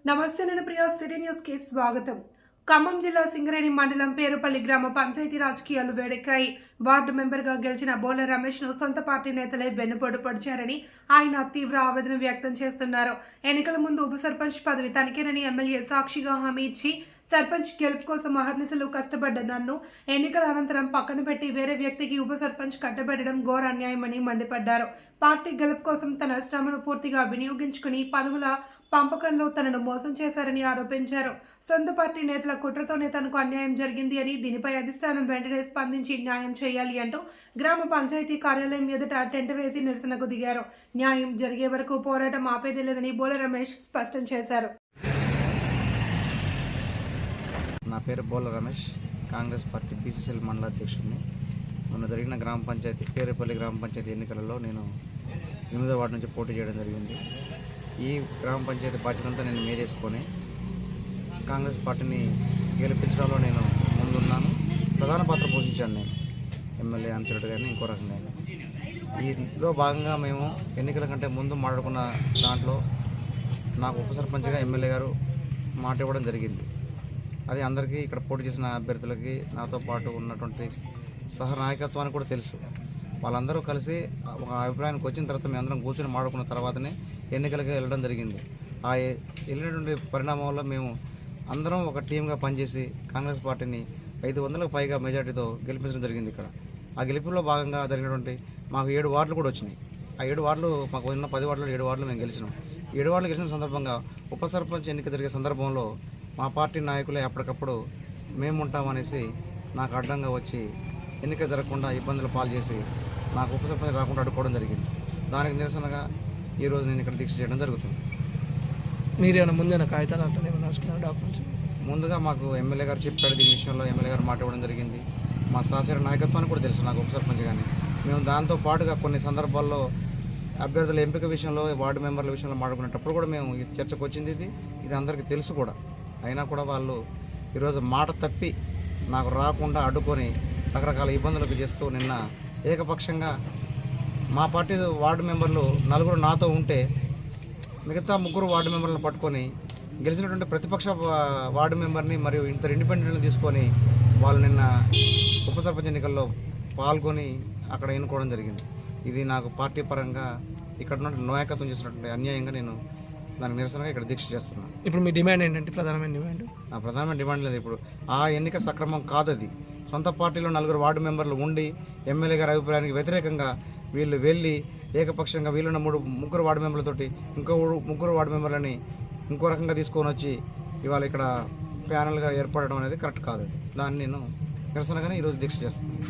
నమస్తే, నేను Priya. City news కి స్వాగతం. ఖమ్మం జిల్లా సింగరేణి మండలం పేరుపల్లి గ్రామ పంచాయతీ రాజకీయాలు వేడెక్కాయి. వార్డు మెంబర్గా గెలిచిన బోల రమేష్ ను సొంత పార్టీ నేతలే వెన్నుపోటు పొడిచారని ఆయన తీవ్ర ఆవేదన వ్యక్తం చేస్తున్నారు. ఎన్నికల ముందు ఉప సర్పంచ్ పదవి తనకేనని ఎమ్మెల్యే సాక్షిగా హామీ ఇచ్చి సర్పంచ్ గెలుపు కోసం అహర్నిశలు కష్టపడ్డ నన్ను ఎన్నికల అనంతరం పక్కన పెట్టి వేరే వ్యక్తికి ఉప సర్పంచ్ కట్టబెట్టడం ఘోర అన్యాయమని మండిపడ్డారు. పార్టీ గెలుపు కోసం తన శ్రమను పూర్తిగా వినియోగించుకుని పదవుల పంపకంలో తనను మోసం చేశారని ఆరోపించారు. సొంత పార్టీ నేతల కుట్రతోనే తనకు అన్యాయం జరిగింది అని, దీనిపై అధిష్టానం వెంటనే స్పందించి న్యాయం చేయాలి అంటూ గ్రామ పంచాయతీ కార్యాలయం ఎదుట టెంట్ వేసి నిరసనకు దిగారు. న్యాయం జరిగే వరకు పోరాటం ఆపేదే లేదని బోల రమేష్ స్పష్టం చేశారు. నా పేరు బోల రమేష్, కాంగ్రెస్ పార్టీ బీసీసీఎల్ మండల అధ్యక్షుడిని. మొన్న జరిగిన గ్రామ పంచాయతీ పేరుపల్లి గ్రామ పంచాయతీ ఎన్నికలలో నేను 8వ వార్డు నుంచి పోటీ చేయడం జరిగింది. ఈ గ్రామ పంచాయతీ బాధ్యతంతా నేను మీదేసుకొని కాంగ్రెస్ పార్టీని గెలిపించడంలో నేను ముందున్నాను. ప్రధాన పాత్ర పోషించాను. నేను ఎమ్మెల్యే అంచరుడు కానీ ఇంకో రకంగా. ఈలో భాగంగా మేము ఎన్నికల కంటే ముందు మాట్లాడుకున్న దాంట్లో నాకు ఉప సర్పంచ్గా ఎమ్మెల్యే గారు మాట ఇవ్వడం జరిగింది. అది అందరికీ ఇక్కడ పోటీ చేసిన అభ్యర్థులకి, నాతో పాటు ఉన్నటువంటి సహనాయకత్వానికి కూడా తెలుసు. వాళ్ళందరూ కలిసి ఒక అభిప్రాయానికి వచ్చిన తర్వాత మేము అందరం కూర్చొని మాట్లాడుకున్న తర్వాతనే ఎన్నికలకి వెళ్ళడం జరిగింది. ఆ వెళ్ళినటువంటి పరిణామం వల్ల మేము అందరం ఒక టీమ్గా పనిచేసి కాంగ్రెస్ పార్టీని 500లకు పైగా మెజార్టీతో గెలిపించడం జరిగింది. ఇక్కడ ఆ గెలుపులో భాగంగా జరిగినటువంటి మాకు 7 వార్డులు కూడా వచ్చినాయి. ఆ 7 వార్డులు మాకు ఉన్న 10 వార్డులో 7 వార్డులు మేము గెలిచినాం. 7 వార్డులు గెలిచిన సందర్భంగా ఉప సర్పంచ్ ఎన్నిక జరిగే సందర్భంలో మా పార్టీ నాయకులే అప్పటికప్పుడు మేము ఉంటామనేసి నాకు అడ్డంగా వచ్చి ఎన్నిక జరగకుండా ఇబ్బందులు పాలు చేసి నాకు ఉప సర్పంచ్ రాకుండా అడ్డుకోవడం జరిగింది. దానికి నిరసనగా ఈరోజు నేను ఇక్కడ దీక్ష చేయడం జరుగుతుంది. మీరేమైనా ముందేనా కాగితాలు అంటే డాక్యుమెంట్స్? ముందుగా మాకు ఎమ్మెల్యే గారు చెప్పాడు. దీని విషయంలో ఎమ్మెల్యే గారు మాట ఇవ్వడం జరిగింది. మా సహచర నాయకత్వానికి కూడా తెలుసు నాకు ఉప సర్పంచ్. కానీ మేము దాంతో పాటుగా కొన్ని సందర్భాల్లో అభ్యర్థుల ఎంపిక విషయంలో, వార్డు మెంబర్ల విషయంలో మాట్లాడుకునేటప్పుడు కూడా మేము ఈ చర్చకు వచ్చింది. ఇది అందరికీ తెలుసు కూడా. అయినా కూడా వాళ్ళు ఈరోజు మాట తప్పి నాకు రాకుండా అడ్డుకొని రకరకాల ఇబ్బందులకు చేస్తూ నిన్న ఏకపక్షంగా మా పార్టీ వార్డు మెంబర్లు 4 నాతో ఉంటే మిగతా 3 వార్డు మెంబర్లను పట్టుకొని గెలిచినటువంటి ప్రతిపక్ష వార్డు మెంబర్ని మరియు 2 ఇండిపెండెంట్ని తీసుకొని వాళ్ళు నిన్న ఉప సర్పంచ్ ఎన్నికల్లో పాల్గొని అక్కడ ఎన్నుకోవడం జరిగింది. ఇది నాకు పార్టీ పరంగా ఇక్కడ నుండి నాయకత్వం చేసినటువంటి అన్యాయంగా నేను దానికి నిరసనగా ఇక్కడ దీక్ష చేస్తున్నాను. ఇప్పుడు మీ డిమాండ్ ఏంటంటే ప్రధానమైన డిమాండ్? నా ప్రధానమైన డిమాండ్ లేదు. ఇప్పుడు ఆ ఎన్నిక సక్రమం కాదది. సొంత పార్టీలో 4 వార్డు మెంబర్లు ఉండి ఎమ్మెల్యే గారి అభిప్రాయానికి వ్యతిరేకంగా వీళ్ళు వెళ్ళి ఏకపక్షంగా వీళ్ళున్న 3 వార్డు మెంబర్లతోటి ఇంకో 3 వార్డు మెంబర్లని ఇంకో రకంగా తీసుకొని వచ్చి ఇవాళ ఇక్కడ ప్యానల్గా ఏర్పడడం అనేది కరెక్ట్ కాదు. దాన్ని నేను నిరసనగానే ఈరోజు దీక్ష చేస్తున్నాను.